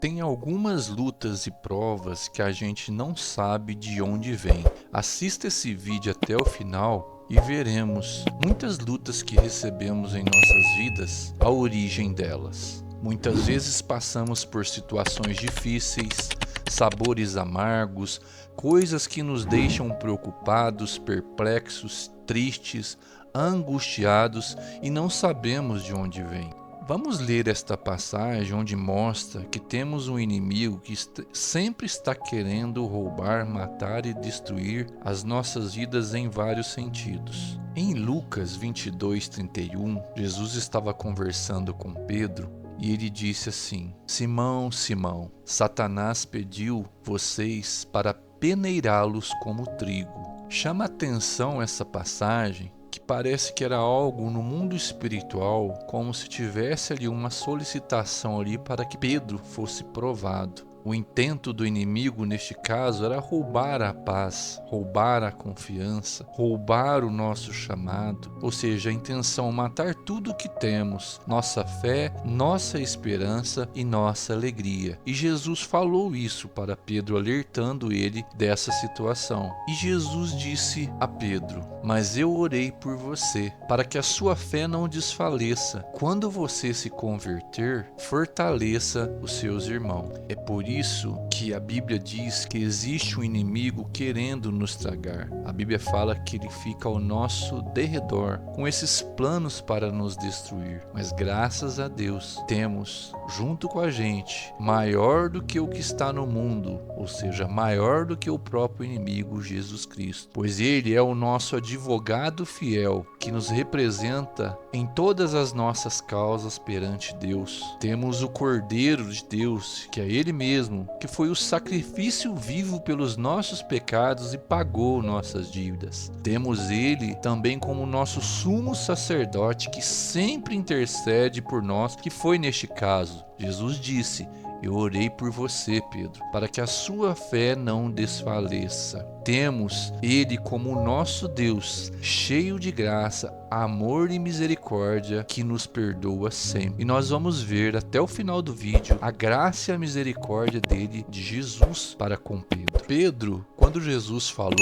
Tem algumas lutas e provas que a gente não sabe de onde vem. Assista esse vídeo até o final e veremos muitas lutas que recebemos em nossas vidas, a origem delas. Muitas vezes passamos por situações difíceis, sabores amargos, coisas que nos deixam preocupados, perplexos, tristes, angustiados e não sabemos de onde vem. Vamos ler esta passagem onde mostra que temos um inimigo que sempre está querendo roubar, matar e destruir as nossas vidas em vários sentidos. Em Lucas 22:31, Jesus estava conversando com Pedro e ele disse assim: Simão, Simão, Satanás pediu vocês para peneirá-los como trigo. Chama atenção essa passagem, que parece que era algo no mundo espiritual, como se tivesse ali uma solicitação ali para que Pedro fosse provado. O intento do inimigo neste caso era roubar a paz, roubar a confiança, roubar o nosso chamado, ou seja, a intenção matar tudo o que temos, nossa fé, nossa esperança e nossa alegria. E Jesus falou isso para Pedro, alertando ele dessa situação. E Jesus disse a Pedro: mas eu orei por você, para que a sua fé não desfaleça. Quando você se converter, fortaleça os seus irmãos. É por isso que a Bíblia diz que existe um inimigo querendo nos tragar. A Bíblia fala que ele fica ao nosso derredor, com esses planos para nos destruir. Mas graças a Deus, temos junto com a gente maior do que o que está no mundo, ou seja, maior do que o próprio inimigo, Jesus Cristo. Pois ele é o nosso advogado fiel, que nos representa em todas as nossas causas perante Deus. Temos o Cordeiro de Deus, que é ele mesmo, que foi o sacrifício vivo pelos nossos pecados e pagou nossas dívidas. Temos ele também como nosso sumo sacerdote, que sempre intercede por nós, que foi neste caso. Jesus disse: eu orei por você, Pedro, para que a sua fé não desfaleça. Temos ele como nosso Deus, cheio de graça, amor e misericórdia, que nos perdoa sempre. E nós vamos ver até o final do vídeo a graça e a misericórdia dele, de Jesus, para com Pedro. Pedro, quando Jesus falou,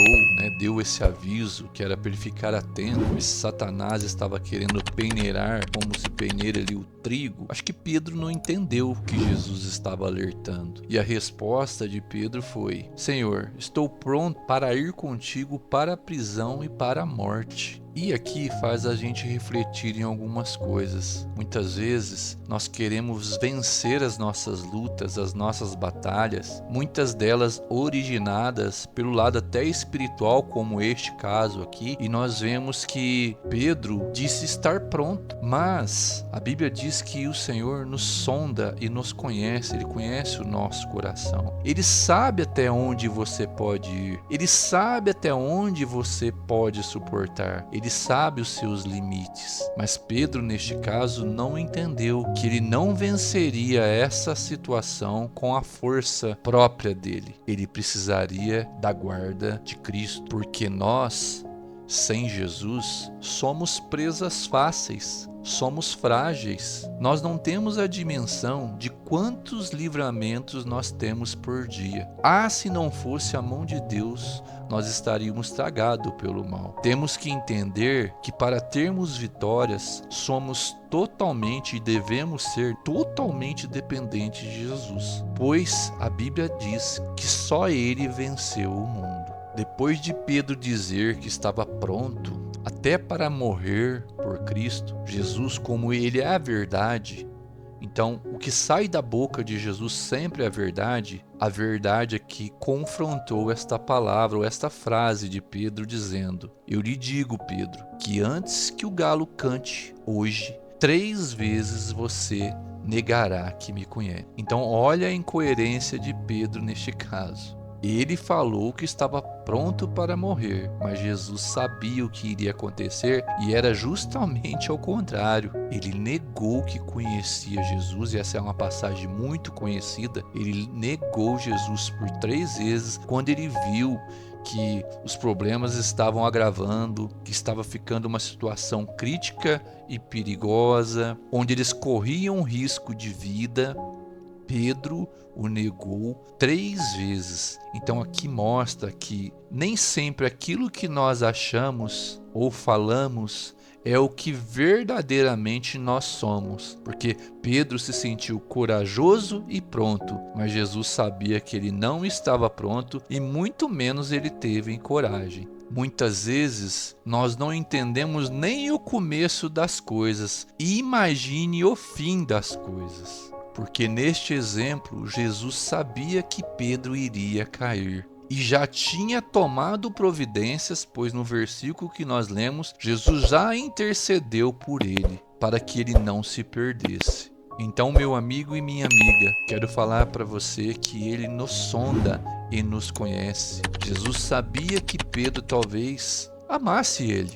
deu esse aviso que era para ele ficar atento, esse Satanás estava querendo peneirar, como se peneira ali o trigo. Acho que Pedro não entendeu o que Jesus estava alertando. E a resposta de Pedro foi: Senhor, estou pronto para ir contigo para a prisão e para a morte. E aqui faz a gente refletir em algumas coisas. Muitas vezes nós queremos vencer as nossas lutas, as nossas batalhas, muitas delas originadas pelo lado até espiritual, como este caso aqui, e nós vemos que Pedro disse estar pronto, mas a Bíblia diz que o Senhor nos sonda e nos conhece, Ele conhece o nosso coração. Ele sabe até onde você pode ir, Ele sabe até onde você pode suportar, Ele sabe os seus limites. Mas Pedro, neste caso, não entendeu que ele não venceria essa situação com a força própria dele. Ele precisaria da guarda de Cristo, porque nós, sem Jesus, somos presas fáceis. Somos frágeis. Nós não temos a dimensão de quantos livramentos nós temos por dia. Se não fosse a mão de Deus, nós estaríamos tragados pelo mal. Temos que entender que para termos vitórias, somos totalmente e devemos ser totalmente dependentes de Jesus. Pois a Bíblia diz que só Ele venceu o mundo. Depois de Pedro dizer que estava pronto até para morrer por Cristo, Jesus, como ele é a verdade, então o que sai da boca de Jesus sempre é a verdade é que confrontou esta palavra ou esta frase de Pedro dizendo: eu lhe digo, Pedro, que antes que o galo cante hoje, 3 vezes você negará que me conhece. Então olha a incoerência de Pedro neste caso. Ele falou que estava pronto para morrer, mas Jesus sabia o que iria acontecer e era justamente ao contrário. Ele negou que conhecia Jesus, e essa é uma passagem muito conhecida. Ele negou Jesus por 3 vezes quando ele viu que os problemas estavam agravando, que estava ficando uma situação crítica e perigosa, onde eles corriam risco de vida. Pedro o negou 3 vezes. Então aqui mostra que nem sempre aquilo que nós achamos ou falamos é o que verdadeiramente nós somos, porque Pedro se sentiu corajoso e pronto, mas Jesus sabia que ele não estava pronto e muito menos ele teve coragem. Muitas vezes nós não entendemos nem o começo das coisas, e imagine o fim das coisas. Porque neste exemplo, Jesus sabia que Pedro iria cair e já tinha tomado providências, pois no versículo que nós lemos, Jesus já intercedeu por ele, para que ele não se perdesse. Então, meu amigo e minha amiga, quero falar para você que ele nos sonda e nos conhece. Jesus sabia que Pedro talvez amasse ele,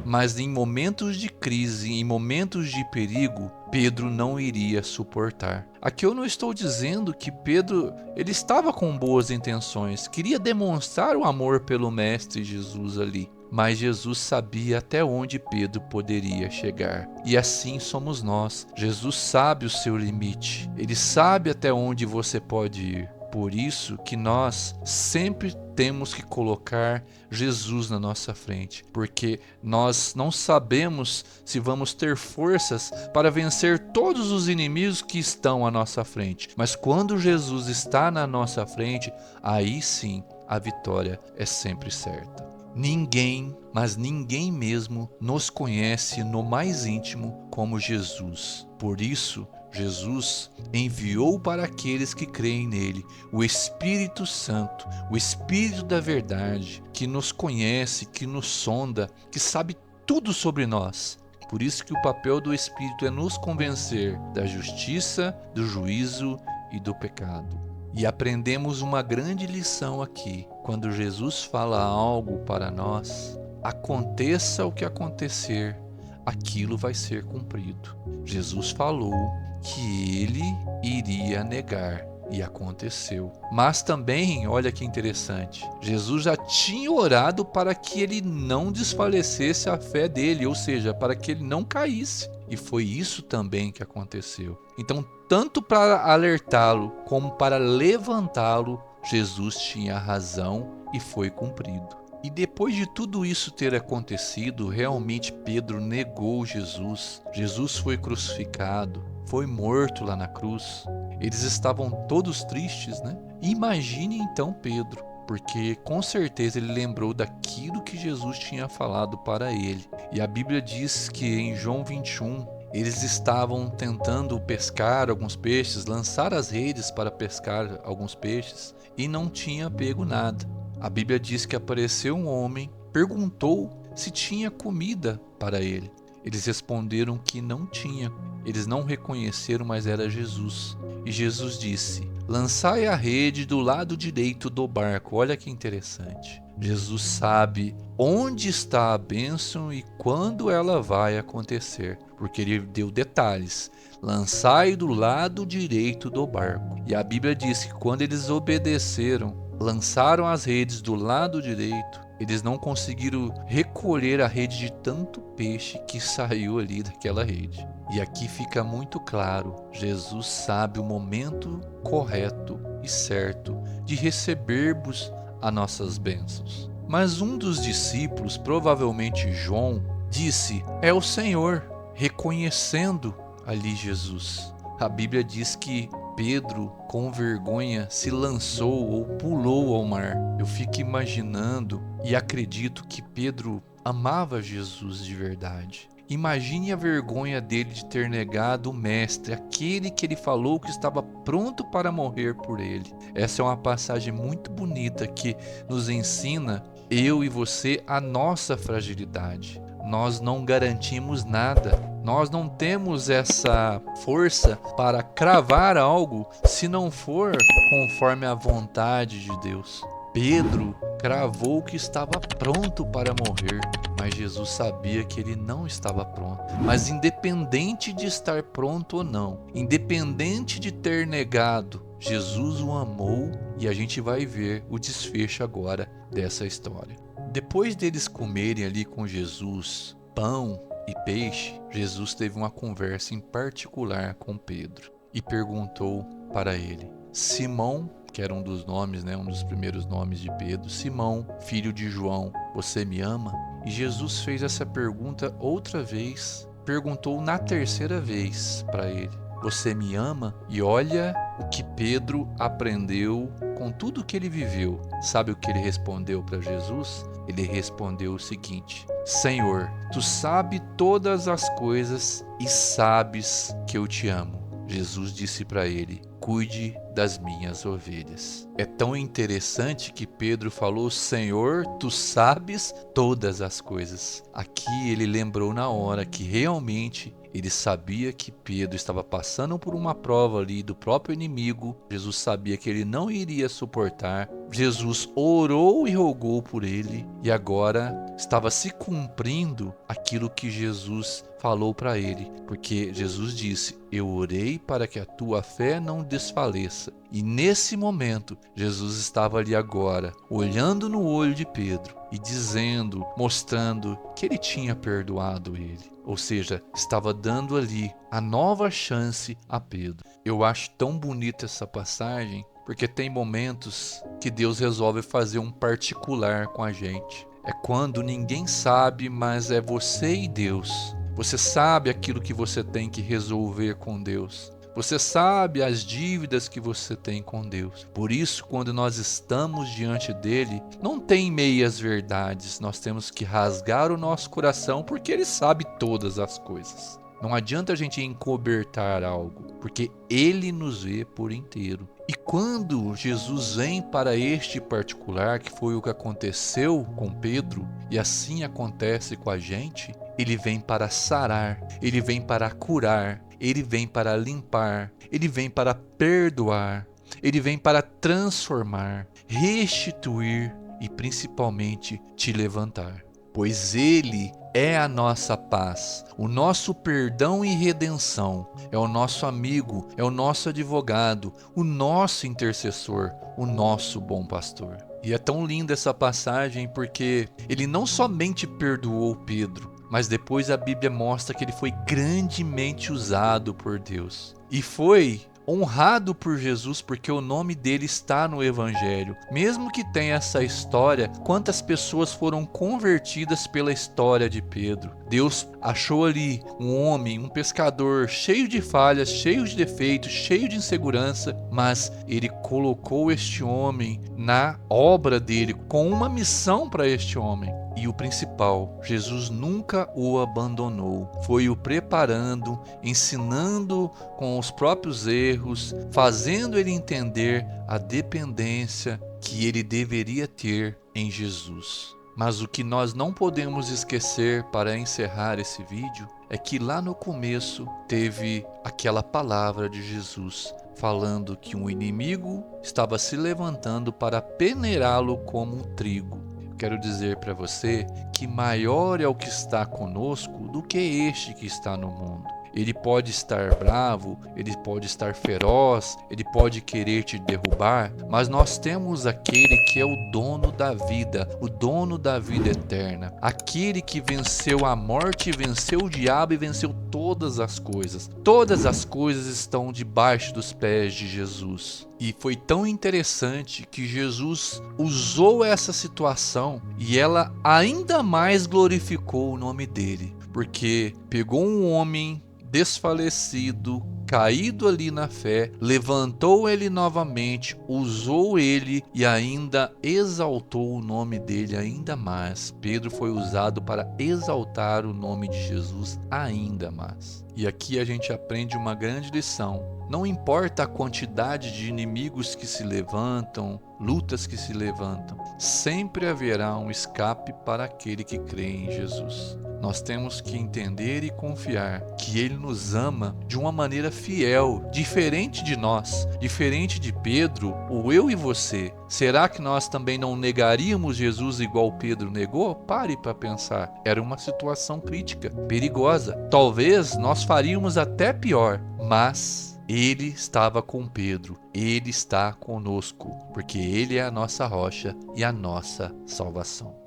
mas em momentos de crise, em momentos de perigo, Pedro não iria suportar. Aqui eu não estou dizendo que Pedro ele estava com boas intenções, queria demonstrar o amor pelo Mestre Jesus ali. Mas Jesus sabia até onde Pedro poderia chegar. E assim somos nós. Jesus sabe o seu limite. Ele sabe até onde você pode ir. Por isso que nós sempre temos que colocar Jesus na nossa frente, porque nós não sabemos se vamos ter forças para vencer todos os inimigos que estão à nossa frente. Mas quando Jesus está na nossa frente, aí sim a vitória é sempre certa. Ninguém, mas ninguém mesmo, nos conhece no mais íntimo como Jesus. Por isso, Jesus enviou para aqueles que creem nele o Espírito Santo, o Espírito da verdade, que nos conhece, que nos sonda, que sabe tudo sobre nós. Por isso que o papel do Espírito é nos convencer da justiça, do juízo e do pecado. E aprendemos uma grande lição aqui. Quando Jesus fala algo para nós, aconteça o que acontecer, aquilo vai ser cumprido. Jesus falou que ele iria negar e aconteceu. Mas também, olha que interessante, Jesus já tinha orado para que ele não desfalecesse a fé dele, ou seja, para que ele não caísse. E foi isso também que aconteceu. Então, tanto para alertá-lo como para levantá-lo, Jesus tinha razão e foi cumprido. E depois de tudo isso ter acontecido, realmente Pedro negou Jesus. Jesus foi crucificado, foi morto lá na cruz. Eles estavam todos tristes, né? Imagine então Pedro, porque com certeza ele lembrou daquilo que Jesus tinha falado para ele. E a Bíblia diz que em João 21, eles estavam tentando pescar alguns peixes, lançar as redes para pescar alguns peixes, e não tinha pego nada. A Bíblia diz que apareceu um homem, perguntou se tinha comida para ele. Eles responderam que não tinha. Eles não reconheceram, mas era Jesus. E Jesus disse: lançai a rede do lado direito do barco. Olha que interessante. Jesus sabe onde está a bênção e quando ela vai acontecer, porque ele deu detalhes. Lançai do lado direito do barco. E a Bíblia diz que quando eles obedeceram, lançaram as redes do lado direito, eles não conseguiram recolher a rede de tanto peixe que saiu ali daquela rede. E aqui fica muito claro, Jesus sabe o momento correto e certo de recebermos as nossas bênçãos. Mas um dos discípulos, provavelmente João, disse: é o Senhor, reconhecendo ali Jesus. A Bíblia diz que Pedro, com vergonha, se lançou ou pulou ao mar. Eu fico imaginando e acredito que Pedro amava Jesus de verdade. Imagine a vergonha dele de ter negado o Mestre, aquele que ele falou que estava pronto para morrer por ele. Essa é uma passagem muito bonita que nos ensina, eu e você, a nossa fragilidade. Nós não garantimos nada. Nós não temos essa força para cravar algo se não for conforme a vontade de Deus. Pedro cravou que estava pronto para morrer, mas Jesus sabia que ele não estava pronto. Mas independente de estar pronto ou não, independente de ter negado, Jesus o amou e a gente vai ver o desfecho agora dessa história. Depois deles comerem ali com Jesus pão e peixe, Jesus teve uma conversa em particular com Pedro. e perguntou para ele: Simão, que era um dos nomes, um dos primeiros nomes de Pedro, Simão, filho de João, você me ama? E Jesus fez essa pergunta outra vez, perguntou na terceira vez para ele: você me ama? E olha o que Pedro aprendeu com tudo que ele viveu. Sabe o que ele respondeu para Jesus? Ele respondeu o seguinte: Senhor, tu sabes todas as coisas e sabes que eu te amo. Jesus disse para ele: cuide das minhas ovelhas. É tão interessante que Pedro falou: Senhor, tu sabes todas as coisas. Aqui ele lembrou na hora que realmente ele sabia que Pedro estava passando por uma prova ali do próprio inimigo. Jesus sabia que ele não iria suportar. Jesus orou e rogou por ele, e agora estava se cumprindo aquilo que Jesus falou para ele, porque Jesus disse: eu orei para que a tua fé não desfaleça. E nesse momento, Jesus estava ali agora, olhando no olho de Pedro e dizendo, mostrando que ele tinha perdoado ele. Ou seja, estava dando ali a nova chance a Pedro. Eu acho tão bonita essa passagem, porque tem momentos que Deus resolve fazer um particular com a gente. É quando ninguém sabe, mas é você e Deus. Você sabe aquilo que você tem que resolver com Deus. Você sabe as dívidas que você tem com Deus. Por isso, quando nós estamos diante dele, não tem meias verdades. Nós temos que rasgar o nosso coração, porque ele sabe todas as coisas. Não adianta a gente encobertar algo, porque ele nos vê por inteiro. E quando Jesus vem para este particular, que foi o que aconteceu com Pedro, e assim acontece com a gente, ele vem para sarar, ele vem para curar, ele vem para limpar, ele vem para perdoar, ele vem para transformar, restituir e principalmente te levantar. Pois ele é a nossa paz, o nosso perdão e redenção, é o nosso amigo, é o nosso advogado, o nosso intercessor, o nosso bom pastor. E é tão linda essa passagem porque ele não somente perdoou Pedro, mas depois a Bíblia mostra que ele foi grandemente usado por Deus. E foi honrado por Jesus porque o nome dele está no Evangelho. Mesmo que tenha essa história, quantas pessoas foram convertidas pela história de Pedro? Deus achou ali um homem, um pescador cheio de falhas, cheio de defeitos, cheio de insegurança, mas ele colocou este homem na obra dele, com uma missão para este homem. E o principal, Jesus nunca o abandonou, foi o preparando, ensinando com os próprios erros, fazendo ele entender a dependência que ele deveria ter em Jesus. Mas o que nós não podemos esquecer para encerrar esse vídeo é que lá no começo teve aquela palavra de Jesus falando que um inimigo estava se levantando para peneirá-lo como um trigo. Quero dizer para você que maior é o que está conosco do que este que está no mundo. Ele pode estar bravo, ele pode estar feroz, ele pode querer te derrubar, mas nós temos aquele que é o dono da vida, o dono da vida eterna, aquele que venceu a morte, venceu o diabo e venceu todas as coisas. Todas as coisas estão debaixo dos pés de Jesus. E foi tão interessante que Jesus usou essa situação e ela ainda mais glorificou o nome dele, porque pegou um homem desfalecido, caído ali na fé, levantou ele novamente, usou ele e ainda exaltou o nome dele ainda mais. Pedro foi usado para exaltar o nome de Jesus ainda mais. E aqui a gente aprende uma grande lição. Não importa a quantidade de inimigos que se levantam, lutas que se levantam, sempre haverá um escape para aquele que crê em Jesus. Nós temos que entender e confiar que Ele nos ama de uma maneira fiel, diferente de nós, diferente de Pedro, ou eu e você. Será que nós também não negaríamos Jesus igual Pedro negou? Pare para pensar. Era uma situação crítica, perigosa. Talvez nós faríamos até pior, mas Ele estava com Pedro, Ele está conosco, porque Ele é a nossa rocha e a nossa salvação.